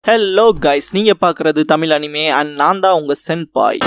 Hello guys, நீங்க பார்க்குறது Tamil anime and நான் தான் உங்க சென்பாய்.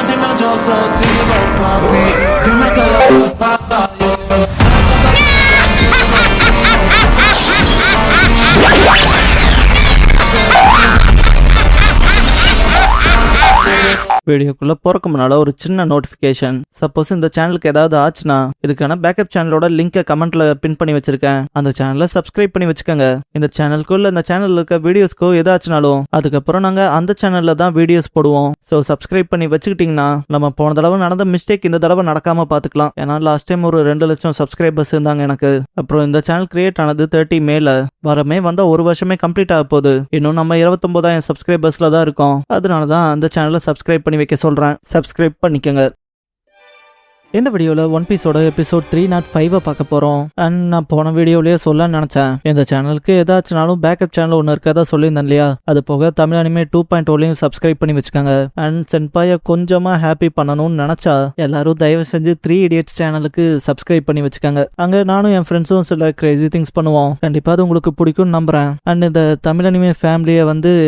வீடியோக்குள்ள போறக்கு முன்னால ஒரு சின்ன நோட்டிஃபிகேஷன். சப்போஸ் இந்த சேனலுக்கு ஏதாவது ஆச்சுன்னா இதுக்கான பேக்கப் சேனலோட லிங்கை கமெண்ட்ல பின் பண்ணி வச்சிருக்கேன். அந்த சேனலை சப்ஸ்கிரைப் பண்ணி வச்சுக்கோங்க. இந்த சேனலுக்கோ இல்லை இந்த சேனல்ல இருக்க வீடியோஸ்க்கோ ஏதாச்சுனாலும் அதுக்கப்புறம் நாங்க அந்த சேனல்ல தான் வீடியோஸ் போடுவோம். ஸோ சப்ஸ்கிரைப் பண்ணி வச்சுக்கிட்டீங்கன்னா நம்ம போன தடவை நடந்த மிஸ்டேக் இந்த தடவை நடக்காம பார்த்துக்கலாம். ஏன்னா லாஸ்ட் டைம் ஒரு 2 லட்சம் சப்ஸ்கிரைபர்ஸ் இருந்தாங்க எனக்கு. அப்புறம் இந்த சேனல் கிரியேட் ஆனது 30 மேல வரமே வந்த ஒரு வருஷமே கம்ப்ளீட் ஆக போகுது. இன்னும் நம்ம 29,000 சப்ஸ்கிரைபர்ஸ்ல தான் இருக்கோம். அதனால தான் அந்த சேனலை சப்ஸ்கிரைப் பண்ணி வைக்க சொல்றேன். சப்ஸ்கிரைப் பண்ணிக்கங்க. இந்த வீடியோவில் ஒன் பீஸோட எபிசோட் 305 பார்க்க போகிறோம். அண்ட் நான் போன வீடியோலேயே சொல்ல நினச்சேன், இந்த சேனலுக்கு ஏதாச்சுனாலும் பேக்கப் சேனல் ஒன்று இருக்கதா சொல்லியிருந்தேன் இல்லையா. அது போக தமிழ் அனிமே 2.0லையும் சப்ஸ்கிரைப் பண்ணி வச்சுக்காங்க. அண்ட் சென்பாயை கொஞ்சமாக ஹாப்பி பண்ணணும்னு நினச்சா எல்லாரும் தயவு செஞ்சு 3 Idiots சேனலுக்கு சப்ஸ்கிரைப் பண்ணி வச்சுக்காங்க. அங்கே நானும் என் ஃப்ரெண்ட்ஸும் சில கிரேசி திங்ஸ் பண்ணுவோம். கண்டிப்பாக அது உங்களுக்கு பிடிக்கும்னு நம்புகிறேன். அண்ட் இந்த தமிழ் அனிமே ஃபேமிலியை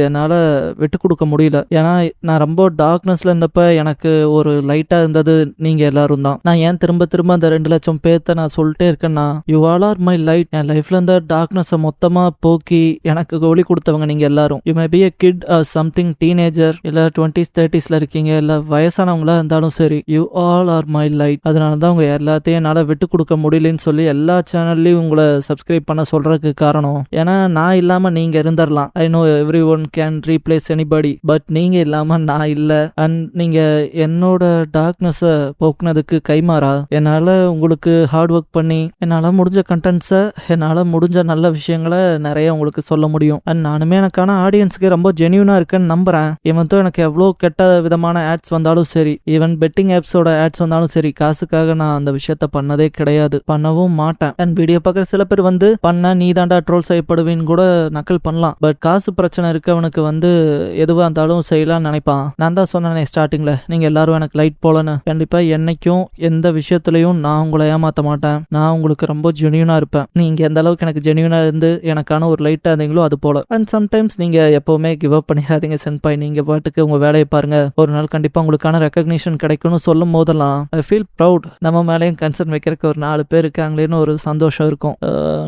என்னால் விட்டு கொடுக்க முடியல. ஏன்னா நான் ரொம்ப டார்க்னஸில் இருந்தப்ப எனக்கு ஒரு லைட்டாக இருந்தது நீங்கள் எல்லாரும் தான். நான் ஏன் திரும்ப அந்த 2 லட்சம் பேர்த்த நான் சொல்லிட்டே இருக்கேன்னா, you all are my light. என் லைஃப்ல இருந்த டார்க்னஸை மொத்தமா போக்கி எனக்கு ஒளி கொடுத்தவங்க நீங்க எல்லாரும். You may be a kit or something, teenager இல்ல 20s 30sல இருக்கீங்க, இல்ல வயசானவங்களா இருந்தாலும் சரி, you all are my light. அதனாலதான் உங்க எல்லாத்தையும் என்னால விட்டு கொடுக்க முடியலன்னு சொல்லி எல்லா சேனல்லையும் உங்களை சப்ஸ்கிரைப் பண்ண சொல்றதுக்கு காரணம். ஏன்னா நான் இல்லாம நீங்க இருந்துடலாம். I know every one can replace anybody, but நீங்க இல்லாம நான் இல்ல. அண்ட் நீங்க என்னோட டார்க்னஸை போக்குனதுக்கு கைமாறா என்னால உங்களுக்கு ஹார்ட் ஒர்க் பண்ணி என்னால முடிஞ்ச கண்டென்ட்ஸை, என்னால முடிஞ்ச நல்ல விஷயங்களை நிறைய உங்களுக்கு சொல்ல முடியும். அண்ட் நானுமே எனக்கான ஆடியன்ஸுக்கு ரொம்ப ஜென்யூனா இருக்குன்னு நம்புறேன். இவன் எனக்கு எவ்வளோ கெட்ட விதமான ஆட்ஸ் வந்தாலும் சரி, ஈவன் பெட்டிங் ஆப்ஸோட ஆட்ஸ் வந்தாலும் சரி, காசுக்காக நான் அந்த விஷயத்த பண்ணதே கிடையாது, பண்ணவும் மாட்டேன். அண்ட் வீடியோ பார்க்குற சில பேர் பண்ண நீ தாண்டா ட்ரோல் செய்யப்படுவேன்னு கூட நக்கல் பண்ணலாம். பட் காசு பிரச்சனை இருக்கவனுக்கு எதுவாக இருந்தாலும் செய்யலாம்னு நினைப்பான். நான் தான் சொன்னேன் ஸ்டார்டிங்ல, நீங்க எல்லாரும் எனக்கு லைட் போலன்னு. கண்டிப்பா என்னைக்கும் எந்த விஷயத்திலையும் நான் உங்களை ஏமாத்த மாட்டேன். நான் உங்களுக்கு ரொம்ப ஜெனியூனா இருப்பேன். நீங்க எந்த அளவுக்கு எனக்கு ஜெனியூனா இருந்து எனக்கான ஒரு லைட்டா இருந்தீங்களோ அது போல. அண்ட் சம்டைம்ஸ் நீங்க எப்பவுமே கிவ் அப் பண்ணிடாதீங்க சென்பாய். நீங்க பாட்டுக்கு உங்க வேலையை பாருங்க. ஒரு நாள் கண்டிப்பா உங்களுக்கான ரெகக்னிஷன் கிடைக்கும்னு சொல்லும் போதெல்லாம் ஐ ஃபீல் ப்ரௌட். நம்ம மேலேயும் கன்சர்ன் வைக்கிறதுக்கு ஒரு 4 பேர் இருக்காங்களேன்னு ஒரு சந்தோஷம் இருக்கும்.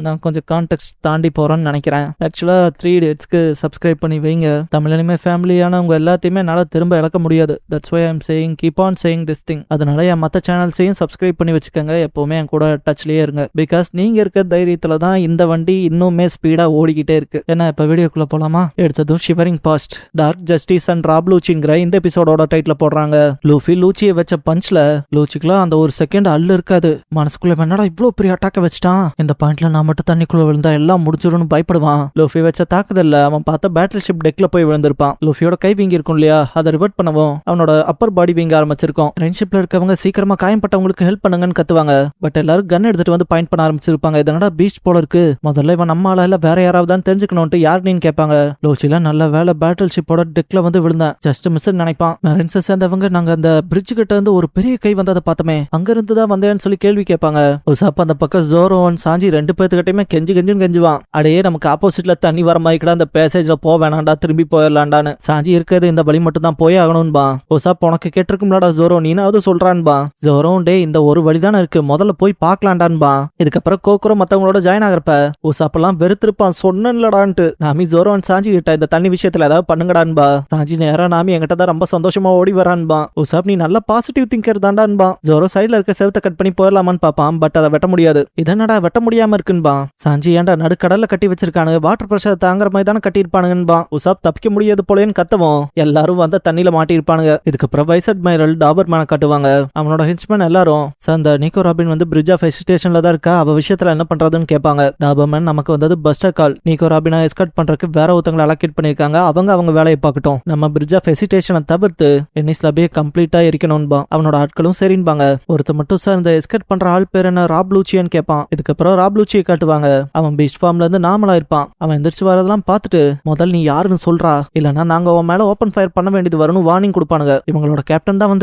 நான் கொஞ்சம் கான்டெக்ட் தாண்டி போறேன்னு நினைக்கிறேன். ஆக்சுவலா 3 Idiotsக்கு சப்ஸ்கிரைப் பண்ணி வைங்க. தமிழ் அனிமே ஃபேமிலியான உங்க எல்லாத்தையுமே என்னால திரும்ப இழக்க முடியாது. That's why I am saying, keep on saying this thing. அதனால என் மற்ற சேனல்ஸையும் சப்ஸ்கிரைப் பண்ணி வச்சுக்கோங்க. எப்பவுமே என் கூட டச்லயே இருங்க. பிகாஸ் நீங்க இருக்க தைரியத்துல தான் இந்த வண்டி இன்னுமே ஸ்பீடா ஓடிக்கிட்டே இருக்கு. ஏன்னா இப்ப வீடியோக்குள்ள போலாமா? எடுத்ததும் shivering past, dark justice and rob லூச்சிங்கிற இந்த எபிசோடோட டைட்டில் போடுறாங்க. லூஃபி லூச்சியை வச்ச பஞ்ச்ல லூச்சிக்குலாம் அந்த ஒரு செகண்ட் அல்லு இருக்காது. மனசுக்குள்ள என்னடா இவ்வளவு பெரிய அட்டாக்க வச்சுட்டான், இந்த பாயிண்ட்ல நான் மட்டும் தண்ணிக்குள்ள விழுந்தா எல்லாம் முடிச்சிடும்னு பயப்படுவான். லூஃபி வச்ச தாக்குதல்ல அவன் பார்த்த பேட்டில் ஷிப் டெக்ல போய் விழுந்திருப்பான். லூஃபியோட கை வீங்கி இருக்கும் இல்லையா, அதை ரிவர்ட் பண்ணவும் அவனோட அப்பர் பாடி வீங்க ஆரம்பிச்சிருக்கும். ஃப்ரெண்ட்ஷிப்ல இருக்கவங்க சீக்கிரமா காயம்பட்டவங்களுக்கு ஹெல்ப் பண்ணுங்கன்னு கத்துவாங்க. பட் எல்லாரும் கன் எடுத்துட்டு பாயிண்ட் பண்ண ஆரம்பிச்சிருப்பாங்க. இதனடா பீஸ்ட் போல இருக்கு, முதல்ல இவன் நம்ம ஆளா இல்ல வேற யாராவது தெரிஞ்சுக்கணும்ட்டு யாருன்னு கேட்பாங்க. லோச்சில நல்ல வேலை பேட்டில் ஷிப்போட டெக்ல விழுந்தேன், ஜஸ்ட் மிஸ் நினைப்பான். மெரின்ஸை சேர்ந்தவங்க நாங்க அந்த பிரிட்ஜ் கிட்ட இருந்து ஒரு பெரிய கை வந்ததை பார்த்தோமே, அங்க இருந்து தான் வந்தேன்னு சொல்லி கேள்வி கேட்பாங்க. உசாப் அந்த பக்கம் ஜோரோன் சாஞ்சி 2 பேர்த்துக்கிட்டயுமே கெஞ்சுவான். அடையே நமக்கு ஆப்போசிட்ல தண்ணி வர மாதிரி அந்த பேசேஜ்ல போ வேணாண்டா, திரும்பி போயிடலாண்டான்னு. சாஞ்சி இருக்கிறது இந்த வழி மட்டும் தான் போயே ஆகணும்பா. உசாப் உனக்கு கேட்டிருக்கும்லாடா ஜோரோ, நீனாவது சொல்றான்பா. ஜோரோ டே இந்த ஒரு வழிதானே இருக்கு, முதல்ல போய் பாக்கலாண்டான்பா. இதுக்கப்புறம் கோக்குரோ மத்தவங்களோட ஜாயின் ஆகிறப்ப உசாப்பெல்லாம் வெறுத்திருப்பான், சொன்னன்லடான்ட்டு. நாமி ஜோரோன் சாஞ்சி கிட்ட இந்த தண்ணி விஷயத்துல ஏதாவது பண்ணுங்கடான்பா. சாஞ்சி நேரா நாமி என்கிட்ட தான் ரொம்ப சந்தோஷமா ஓடி வரான்பா. உசாப் நீ நல்ல பாசிட்டிவ் திங்கர் தாண்டான்பா. ஜோரோ சைட்ல இருக்க செவத்தை கட் பண்ணி போயிடலாமான்னு பாப்பான். பட் அதை வெட்ட முடியாது. இதனடா வெட்ட முடியாம இருக்குன்பா. சாஞ்சி ஏன்டா நடுக்கடல்ல கட்டி வச்சிருக்கானு, வாட்டர் பிரஷர் தாங்குற மாதிரி தானே கட்டி இருப்பானுங்கன்பா. உசாப் தப்பிக்க முடியாது போலேன்னு கத்தவும் எல்லாரும் தண்ணியில மாட்டி இருப்பானுங்க. இதுக்கப்புறம் வைஸ் அட்மைரல் டாபர்மேனை காட்டுவாங்க. அவனோட ஹின்ச்மேன் எல்லாரும் அந்த நிக்கோ ராபின் பிரிட்ஜ் ஆஃப் ஹெசிடேஷன்ல தான் இருக்கா, அவ விஷயத்துல என்ன பண்றதுன்னு கேட்பாங்க. டாபர்மேன் நமக்கு பஸ்டர் கால், நிக்கோ ராபினை எஸ்கார்ட் பண்றதுக்கு வேற ஒருத்தங்களை அலோகேட் பண்ணிருக்காங்க, அவங்க வேலையை பார்க்கட்டும், நம்ம பிரிட்ஜ் ஆஃப் ஹெசிடேஷனை தவிர்த்து வெனிஸ்ல அப்படியே கம்ப்ளீட்டா இருக்கணும்பா. அவனோட ஆட்களும் சரின்பாங்க. ஒருத்தர் மட்டும் சார் இந்த எஸ்கார்ட் பண்ற ஆள் பேர் என்ன, ராப் லூச்சியன்னு கேட்பான். இதுக்கப்புறம் ராப் லூச்சியை காட்டுவாங்க. அவன் பீஸ்ட் ஃபார்ம்ல இருந்து நார்மலா இருப்பான். அவன் எந்திரிச்சு வரதெல்லாம் பார்த்துட்டு முதல் நீ யாருன்னு சொல்றா, இல்லன்னா நாங்க அவன் மேல ஓபன் ஃபயர் பண்ண வேண்டியது வரும்னு வார்னிங் கொடுப்பானுங்க. இவங்களோட கேப்டன் தான்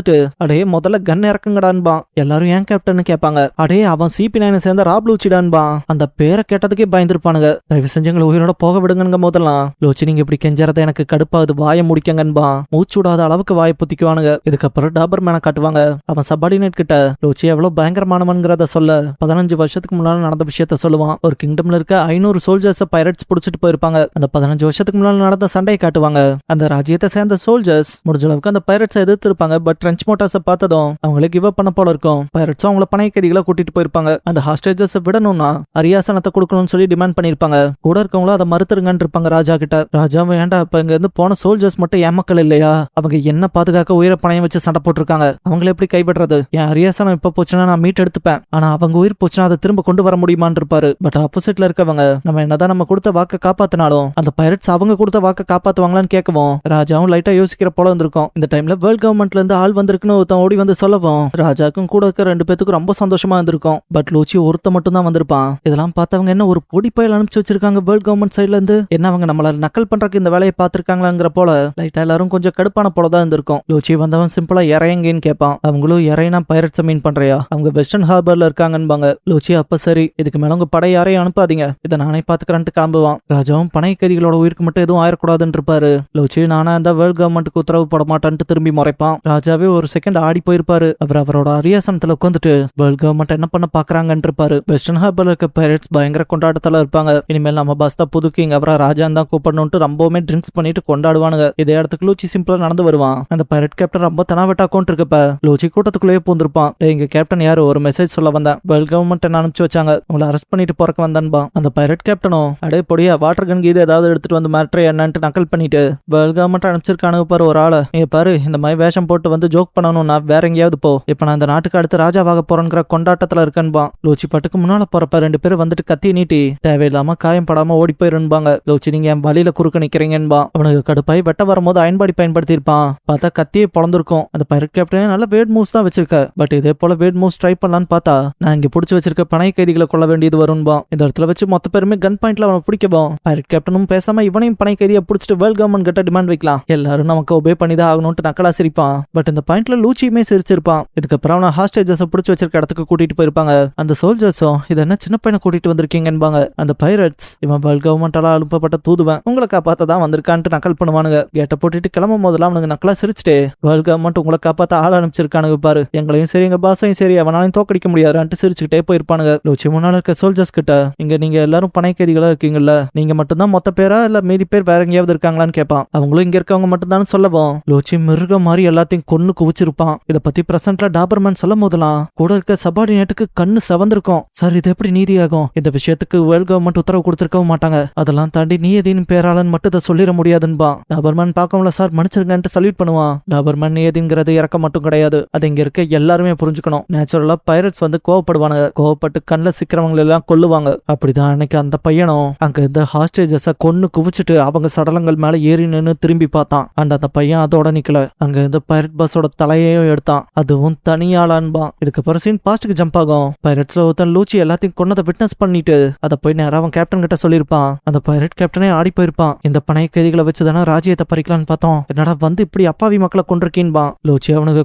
அடையே முதல்ல கன் இறக்குங்கடா சொல்லுங்கடான்பா. எல்லாரும் ஏன் கேப்டன் கேட்பாங்க. அடே அவன் CP9 சேர்ந்த ராப் லூச்சிடான்பா. அந்த பேரை கேட்டதுக்கே பயந்துருப்பானுங்க. தயவு செஞ்சு எங்களை உயிரோட போக விடுங்க போதெல்லாம். லூச்சி நீங்க இப்படி கெஞ்சறத எனக்கு கடுப்பாது, வாயை முடிக்கங்கன்பா. மூச்சு விடாத அளவுக்கு வாயை புத்திக்குவானுங்க. இதுக்கப்புறம் டாபர்மேனை காட்டுவாங்க. அவன் சபார்டினேட் கிட்ட லூச்சி எவ்வளவு பயங்கரமானவன்கிறத சொல்ல 15 வருஷத்துக்கு முன்னால நடந்த விஷயத்த சொல்லுவான். ஒரு கிங்டம்ல இருக்க 500 சோல்ஜர்ஸ் பைரட்ஸ் புடிச்சிட்டு போயிருப்பாங்க. அந்த 15 வருஷத்துக்கு முன்னால நடந்த சண்டையை காட்டுவாங்க. அந்த ராஜ்யத்தை சேர்ந்த சோல்ஜர்ஸ் முடிஞ்ச அளவுக்கு அந்த பைரட்ஸ் எதிர்த்து இருப்பாங்க. பட் ட்ரென்ச் மோட்டார்ஸை பார்த்ததும் அவங்களே கிவ் அப் பண்ண போல இருக்கும். பைரட்ஸும் அவங்கள பணைய கைதிகளை கூட்டிட்டு போயிருப்பாங்க. அந்த ஹாஸ்டேஜஸ் விடணும்னா அரியாசனத்தை கொடுக்கணும்னு சொல்லி டிமாண்ட் பண்ணிருப்பாங்க. கூட இருக்கவங்களும் அதை மறுத்துருங்கன்னு இருப்பாங்க ராஜா கிட்ட. ராஜா வேண்டா, இப்ப இங்க இருந்து போன சோல்ஜர்ஸ் மட்டும் ஏமக்கள் இல்லையா, அவங்க என்ன பாதுகாக்க உயிரை பணையம் வச்சு சண்டை போட்டிருக்காங்க, அவங்களை எப்படி கைவிடுறது? என் அரியாசனம் இப்ப போச்சுன்னா நான் மீட் எடுத்துப்பேன், ஆனா அவங்க உயிர் போச்சுன்னா அதை திரும்ப கொண்டு வர முடியுமான்னு இருப்பாரு. பட் ஆப்போசிட்ல இருக்கவங்க நம்ம என்னதான் நம்ம கொடுத்த வாக்க காப்பாத்தினாலும் அந்த பைரட்ஸ் அவங்க கொடுத்த வாக்க காப்பாத்துவாங்களான்னு கேட்கவும் ராஜாவும் லைட்டா யோசிக்கிற போல இருந்திருக்கும். இந்த டைம்ல வேர்ல்ட் கவர்மெண்ட்ல இருந்து ஆள் வந்திருக்குன்னு ஒருத்தன் ஓடி வந்து சொல்லவும் ராஜாக்கும் கூட இருக்க 2 பேத்துக்கும் ரொம்ப சந்தோஷமா இருந்திருக்கும். பட் லூச்சி ஒருத்த மட்டும் தான் வந்திருப்பான். இதெல்லாம் பார்த்தவங்க என்ன ஒரு பொடி பயல் அனுப்பிச்சு வச்சிருக்காங்க வேர்ல்ட் கவர்மெண்ட் சைட்ல இருந்து, என்ன அவங்க நம்மள நக்கல் பண்றதுக்கு இந்த வேலையை பார்த்திருக்காங்களாங்கிற போல லைட்டா எல்லாரும் கொஞ்சம் கடுப்பான போலதான் இருந்திருக்கும். லூச்சி வந்தவன் சிம்பிளா இறையங்கன்னு கேட்பான். அவங்களும் இறையினா பைரட்ஸ் மீன் பண்றியா, அவங்க வெஸ்டர்ன் ஹார்பர்ல இருக்காங்கன்பாங்க. லூச்சி அப்ப சரி, இதுக்கு மேல உங்க படை யாரையும் அனுப்பாதீங்க, இதை நானே பாத்துக்கிறேன்ட்டு கிளம்புவான். ராஜாவும் பனை கைதிகளோட உயிருக்கு மட்டும் எதுவும் ஆயிடக்கூடாதுன்னு இருப்பாரு. லூச்சி நானா இந்த வேர்ல்ட் கவர்மெண்ட்டுக்கு உத்தரவு போட மாட்டான்ட்டு திரும்பி முறைப்பான். ராஜாவே ஒரு செகண்ட் ஆடி போயிருப்பாரு. அவரோட அரியாசனத்துல உட்காந்துட்டு வேர்ல்ட் கவர்மெண்ட் என்ன பண்ண பாக்குறாங்கன்னு இருப்பாரு. வெஸ்டர்ன் ஹார்பர்ல இருக்க பைரட்ஸ் பயங்கர கொண்டாட்டத்துல இருப்பாங்க. இனிமேல் நம்ம பாஸ் தான் புது கிங், அவரை ராஜான் தான் கூப்பிடணும்ட்டு ரொம்பவுமே ட்ரிங்க்ஸ் பண்ணிட்டு கொண்டாடுவானுங்க. இதே இடத்துக்கு லூச்சி சிம்பிளா நடந்து வருவான். அந்த பைரட் கேப்டன் ரொம்ப தனாவட்டா கொண்டு இருக்கப்ப லூச்சி கூட்டத்துக்குள்ளேயே பூந்திருப்பான். எங்க கேப்டன் யாரு, ஒரு மெசேஜ் சொல்ல வந்தேன், வேர்ல்ட் கவர்மெண்ட் என்ன அனுப்பிச்சு வச்சாங்க, உங்களை அரெஸ்ட் பண்ணிட்டு போறக்க வந்தான்பா. அந்த பைரட் கேப்டனும் அடே பொடியா வாட்டர் கன் கீது ஏதாவது எடுத்துட்டு வந்து மேட்ரே என்னன்ட்டு நக்கல் பண்ணிட்டு வேர்ல்ட் கவர்மெண்ட் அனுப்பிச்சிருக்கானு பாரு ஒரு ஆளை, நீ பாரு இந்த மாதிரி வேஷம் போட்டு வந்து ஜோக் பண்ணணும்னா வேற எங்கேயாவது போ, இப்ப நான் இந்த நாட்டுக்கு அடுத்து ராஜாவாக போறேங்கிற கொண்டாட்டத்துல இருக்கன்பா. லூச்சி பட்டுக்கு முன்னால போறப்ப 2 பேரும் வந்துட்டு கத்தி நீட்டி தேவையில்லாம காயம் படாம ஓடி போயிருப்பாங்க. லூச்சி நீங்க என் வழியில குறுக்க நிக்கிறீங்கன்பா. அவனுக்கு கடுப்பாய் வெட்ட வரும்போது அயன்பாடி பயன்படுத்தி இருப்பான். பார்த்தா கத்தியே பொழந்திருக்கும். அந்த பைரட் கேப்டனே நல்ல வேட் மூவ்ஸ் தான் வச்சிருக்க, பட் இதே போல வேட் மூவ்ஸ் ட்ரை பண்ணலான்னு பார்த்தா நான் இங்க புடிச்சு வச்சிருக்க பனை கைதிகளை கொள்ள வேண்டியது வரும்பா. இந்த இடத்துல வச்சு மொத்த பேருமே கன் பாயிண்ட்ல அவனை பிடிக்கவும் பைரட் கேப்டனும் பேசாம இவனையும் பனை கைதியை பிடிச்சிட்டு வேர்ல்ட் கவர்மெண்ட் கிட்ட டிமாண்ட் வைக்கலாம், எல்லாரும் நமக்கு ஒபே பண்ணிதான் ஆகணும்ட்டு நக்கலா சிரிப்பான். பட் இந்த பாயிண்ட்ல லூச்சியுமே சிரிச்சிருப்பான். இதுக்கப்புறம் அவனை ஹாஸ்டேஜஸ் பிடிச்சு வச்சிருக்க இடத்துக்கு கூட்டிட்டு போயிருப்பாங்க. அந்த சோல்ஜர்ஸும் இது என்ன சின்ன பையனை கூட்டிட்டு வந்திருக்கீங்கன்பாங்க. அந்த பைரட்ஸ் இவன் வேர்ல்ட் கவர்மெண்டால அனுப்பப்பட்ட தூதுவன், உங்களை காப்பாத்த தான் வந்திருக்கான்ட்டு நக்கல் பண்ணுவானுங்க. கேட்ட போட்டுட்டு கிளம்பும் போதெல்லாம் அவனுக்கு நக்கலா சிரிச்சுட்டு வேர்ல்ட் கவர்மெண்ட் உங்களை காப்பாத்த ஆள் அனுப்பிச்சிருக்கானுங்க பாரு, எங்களையும் சரி எங்க பாசையும் சரி அவனாலையும் தோக்கடிக்க முடியாதுன்ட்டு சிரிச்சுக்கிட்டே போயிருப்பானுங்க. லூச்சி முன்னால இருக்க சோல்ஜர்ஸ் கிட்ட இங்க நீங்க எல்லாரும் பனை கைதிகளா இருக்கீங்கல்ல, நீங்க மட்டும்தான் மொத்த பேரா இல்ல மீதி பேர் வேற எங்கேயாவது இருக்காங்களான்னு கேட்பான். அவங்களும் இங்க இருக்கவங்க மட்டும் தான் சொல்லவும் லூச்சி மிருகம் மாதிரி எல்லாத்தையும் கொன்னு குவிச்சிருப்பான். இத பத்தி பிரசன்ட்ல டாபர்மேன் சொல்லும் போதெல்லாம் கூட இருக்க சபார்டினேட்டுக்கு கண்ணு செவந்திருக்கும். சார் இது எப்படி நீதியாகும், இந்த விஷயத்துக்கு வேர்ல்ட் கவர்மெண்ட் உத்தரவு கொடுத்திருக்கவும் மாட்டாங்க, அதெல்லாம் தாண்டி நீ எதின் பேராளன் மட்டும் இதை சொல்லிட முடியாதுன்பா. டாபர்மேன் பார்க்கல சார் மன்னிச்சிருங்கன்ட்டு சல்யூட் பண்ணுவான். டாபர்மேன் நீதிங்கிறது இறக்க மட்டும் கிடையாது, அது இங்க இருக்க எல்லாருமே புரிஞ்சுக்கணும். நேச்சுரலா பைரட்ஸ் வந்து கோவப்படுவானுங்க, கோவப்பட்டு கண்ணில் சிக்கிறவங்களை எல்லாம் கொல்லுவாங்க. அப்படிதான் அன்னைக்கு அந்த பையனும் அங்க இருந்த ஹாஸ்டேஜஸ கொன்னு குவிச்சிட்டு அவங்க சடலங்கள் மேல ஏறி நின்று திரும்பி பார்த்தான். அண்ட் அந்த பையன் அதோட நிக்கல, அங்க இருந்த பைரட் பஸ்ஸோட தலையையும் எடுத்தான், அதுவும் தனியாளான்பா. இதுக்கப்புறம் சீன் பாஸ்டுக்கு ஜம்ப் ஆகும். பைரட்ஸ்ல ஒருத்தன் லூச்சி எல்லாத்தையும் கொன்னதை விட்னஸ் பண்ணிட்டு அதை போய் நேரம் அவன் கேப்டன் கிட்ட சொல்லியிருப்பான். அந்த பைரட் கேப்டனே ஆடி போயிருப்பான். இந்த பனை கைதிகளை வச்சுதானே ராஜ்யத்தை பறிக்கலான்னு பார்த்தோம், என்னடா வந்து இப்படி அப்பாவி மக்களை கொண்டிருக்கீன்பா. லூச்சி அவனுக்கு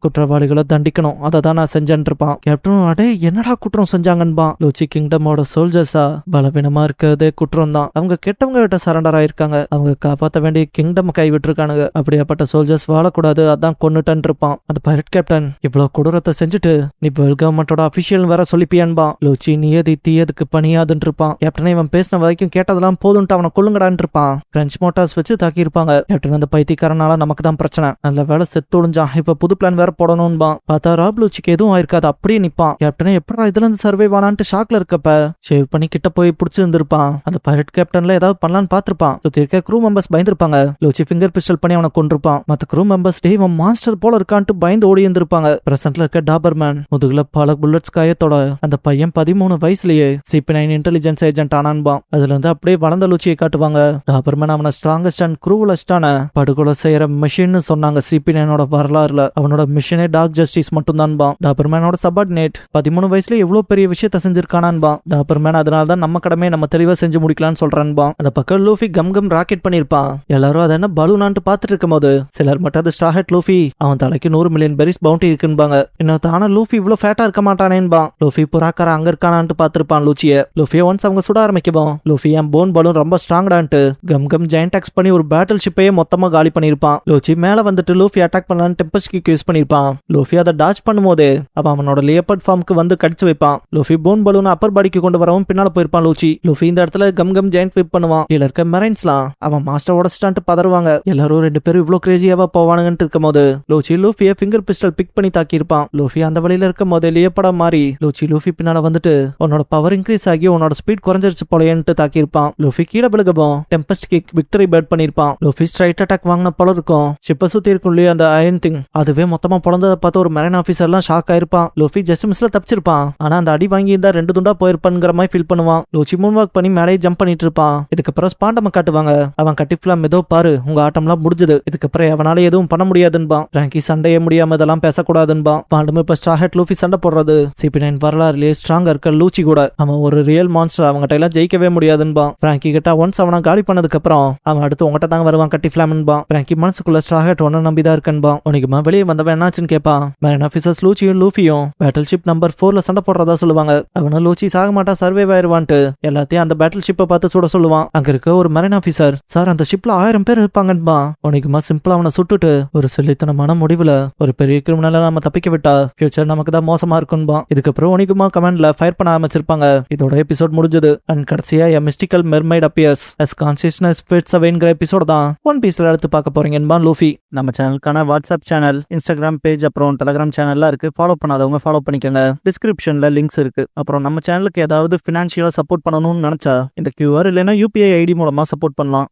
குற்றவாளிகளை தண்டிக்கணும், அதை தான் நான் செஞ்சேன் இருப்பான். கேப்டனும் அடே என்னடா குற்றம் செஞ்சாங்கன்பா. லூச்சி கிங்டமோட சோல்ஜர்ஸா பலவீனமா இருக்கிறதே குற்றம் தான், அவங்க கெட்டவங்க கிட்ட சரண்டர் ஆயிருக்காங்க, அவங்க காப்பாற்ற வேண்டிய கிங்டம் கைவிட்டுருக்கானுங்க, அப்படியாப்பட்ட சோல்ஜர்ஸ் வாழக்கூடாது, அதான் கொன்னுட்டன் இருப்பான். அந்த பைரட் கேப்டன் இவ்வளவு கொடூரத்தை செஞ்சுட்டு நீ வேர்ல்ட் கவர்மெண்டோட அபிஷியல் வேற சொல்லிப்பியான்பா. லூச்சி நீயதி தீயதுக்கு பணியாதுன்னு இருப்பான். கேப்டனை இவன் பேசின வரைக்கும் கேட்டதெல்லாம் போதும்ட்டு அவனை கொல்லுங்கடான்னு இருப்பான். பிரெஞ்ச் மோட்டார்ஸ் வச்சு தாக்கி இருப்பாங்க. கேப்டன் அந்த பைத்தியக்காரனால நமக்கு தான் பிரச்சனை, நல்ல வேலை செத்து ஒழிஞ்சான், இப்ப புது பிளான் வேற போடணும்பா. பார்த்தா ராப் லூச்சிக்கு எதுவும் ஆயிருக்காது, அப்படியே நிப்பான். கேப்டனே எப்படா இதுல இருந்து சர்வே வானான்ட்டு ஷாக்ல இருக்கப்ப சேவ் பண்ணி கிட்ட போய் பிடிச்சிருந்திருப்பான். அந்த பைரட் கேப்டன்ல ஏதாவது பண்ணலான்னு பாத்திருப்பான். சுத்தி இருக்க க்ரூ மெம்பர்ஸ் பயந்துருப்பாங்க. லூச்சி ஃபிங்கர் பிஸ்டல் பண்ணி அவனை கொண்டிருப்பான். மத்த க்ரூ மெம்பர்ஸ் டே இவன் மாஸ்டர் போல இருக்கான்ட்டு பயந்து ஓடி இருந்திருப்பாங்க. பிரசன்ட்ல இருக்க டாபர்மேன் முதுகுல பல புல்லட்ஸ் காயத்தோட அந்த பையன் 13 வயசுலயே CP9 இன்டெலிஜென்ஸ் ஏஜென்ட் ஆனான்பான். அதுல இருந்து அப்படியே வளர்ந்த லூச்சியை காட்டுவாங்க. டாபர்மேன் அவனை ஸ்ட்ராங்கஸ்ட் அண்ட் க்ரூவலஸ்டான படுகொலை செய்யற மிஷின் சொன்னாங்க. CP9ஓட வரலாறுல அவனோட மிஷினே டார்க் ஜஸ்டிஸ் மட்டும் தான்பா. டாபர்மேனோட சபார்டினேட் 13 வயசுல எவ்வளவு பெரிய விஷயத்த செஞ்சிருக்கானான்பா. டாபர்மேன் அதனால தான் நம்ம கடமையை நம்ம தெளிவா செஞ்சு முடிக்கலாம்னு சொல்றான்பா. அந்த பக்கம் லூஃபி கம் ராக்கெட் பண்ணிருப்பான். எல்லாரும் அதை என்ன பலூனான்ட்டு பாத்துட்டு இருக்கும் போது சிலர் மட்டும் அது ஸ்ட்ராஹெட் லூஃபி அவன் தலைக்கு 100 மில்லியன் பெரிஸ் பவுண்டி இருக்குன்பாங்க. இன்னொருத்த ஆனா லூஃபி இவ்வளவு ஃபேட்டா இருக்க மாட்டானேன்பா. லூஃபி புறாக்கார அங்க இருக்கானான்ட்டு பாத்துருப்பான் லூச்சிய. லூஃபியை ஒன்ஸ் அவங்க சுட ஆரம்பிக்கவும் லூஃபி என் போன் பலூன் ரொம்ப ஸ்ட்ராங்டான்ட்டு கம் கம் ஜெயண்ட் டாக்ஸ் பண்ணி ஒரு பேட்டில் ஷிப்பையே மொத்தமா காலி பண்ணிருப்பான். லூச்சி மேல வந்துட்டு லூஃபி அட்டாக் பண்ணலான்னு டெம்பஸ்ட் கிக் யூஸ் பண்ணிருப்பான். லூஃபி அதை டாச் பண்ணும்போது அவன் அவனோட லியப்பர்ட் ஃபார்முக்கு வந்து கடிச்சு வைப்பான். லூஃபி போன் பலூன் அப்பர் பாடிக்கு கொண்டு வரவும் பின்னால போயிருப்பான் லூச்சி. லூஃபி இந்த இடத்துல கம் கம் ஜெயண்ட் விப் பண்ணுவான். கீழ இருக்க மெரைன்ஸ்லாம் அவன் மாஸ்டர் உடச்சிட்டான்ட்டு பதறுவாங்க. எல்லாரும் 2 பேரும் இவ்வளவு கிரேசியாவா போவானுங்கன்னு இருக்கும் போது லூச்சி லூஃபியை ஃபிங்கர் பிஸ்டல் பிக் பண்ணி தாக்கியிருப்பான். லூஃபி அந்த வழியில இருக்கும் போது லியப்படா மாறி லூஃபி பின்னால வந்துட்டு உன்னோட பவர் இன்க்ரீஸ் ஆகி உன்னோட ஸ்பீட் குறைஞ்சிருச்சு போலயேன்ட்டு தாக்கியிருப்பான். லூஃபி கீழே விழுகவும் டெம்பஸ்ட் கிக் விக்டரி பேட் பண்ணிருப்பான். லூஃபி ஸ்ட்ரைட் அட்டாக் வாங்கின போல இருக்கும். ஷிப்பை சுத்தி இருக்கும் இல்லையா அந்த அயன் திங் அதுவே மொத்தமா பொழந்ததை பார்த்து ஒரு மெரைன் ஆபீசர் எல்லாம் ஷாக் ஆயிருப்பான். லூஃபி ஜஸ்ட் மிஸ்ல தப்பிச்சிருப்பான். ஆனா அந்த அடி வாங்கி இருந்தா 2 துண்டா போயிருப்பான்ங்கிற மாதிரி ஃபீல் பண்ணுவான். லூச்சி மூன் வாக் பண்ணி மேலே ஜம்ப் பண்ணிட்டு இருப்பான். இதுக்கப்புறம் ஸ்பாண்டம் காட்டுவாங்க. அவன் கட்டிஃப்லாம் ஏதோ பாரு உங்க ஆட்டம்லாம் முடிஞ்சது, இதுக்கப்புறம் அவனால எதுவும் பண்ண முடியாதுன்பான். பிராங்கி சண்டையே முடியாம இதெல்லாம் பேசக்கூடாதுன்பான். ஸ்பாண்டம் இப்ப ஸ்ட்ராஹெட் லூஃபி சண்டை போடுறது CP9 வரலாறுலயே ஸ்ட்ராங்கா இருக்க லூச்சி கூட அவன் ஒரு ரியல் மான்ஸ்டர், அவங்ககிட்ட எல்லாம் ஜெயிக்கவே முடியாதுன்பான். பிராங்கி கிட்ட ஒன்ஸ் அவனை காலி பண்ணதுக்கு அப்புறம் அவன் அடுத்து உங்ககிட்ட தாங்க வருவான் கட்டிஃப்லாம்பான். பிராங்கி மனசுக்குள்ள ஸ்ட்ராஹெட் ஒன்னு நம்பிதான் இருக்கன்பான். உனக்குமா வெளியே வந்தவன் என்னாச்சுன்னு கேட்பான். மெரைன் ஆபீசர்ஸ் லூச்சியும் லூஃபியும் பேட்டில் ஷிப் நம்பர் 4ல சண்டை போடுறதா சொல்லுவாங்க. அவனும் லூச்சி சாக மாட்டா சர்வைவ் ஆயிருவான்ட்டு எல்லாத்தையும் அந்த பேட்டில் ஷிப்பை பார்த்து சுட சொல்லுவான். அங்க இருக்க ஒரு மெரைன் ஆபீசர் சார் அந்த ஷிப்ல 1000 பேர் இருப்பாங்கன்பா. உனக்குமா சிம்பிளா அவனை சுட்டுட்டு ஒரு சில்லித்தனமான முடிவுல ஒரு பெரிய கிரிமினலை நம்ம தப்பிக்க விட்டா ஃபியூச்சர் நமக்கு தான் மோசமா இருக்குன்பா. இதுக்கப்புறம் உனக்குமா கமெண்ட்ல ஃபயர் பண்ண ஆரம்பிச்சிருப்பாங்க. இதோட எபிசோட் முடிஞ்சது. அண்ட் கடைசியா a mystical mermaid appears as consciousness fades awayங்கிற எபிசோட் தான் ஒன் பீஸ்ல எடுத்து பார்க்க போறீங்கன்பா லூஃபி. நம்ம சேனலுக்கான வாட்ஸ்அப் சேனல், இன்ஸ்டாகிராம் பேஜ், அப்புறம் டெலிகிராம் சேனல்லாம் இருக்கு. ஃபாலோ பண்ணாதவங்க ஃபாலோ பண்ணிக்கோங்க. டிஸ்கிரிப்ஷன்ல லிங்க்ஸ் இருக்கு. அப்புறம் நம்ம சேனலுக்கு ஏதாவது ஃபினான்ஷியலா சப்போர்ட் பண்ணணும்னு நினைச்சா இந்த QR இல்லைன்னா UPI ID மூலமா சப்போர்ட் பண்ணலாம்.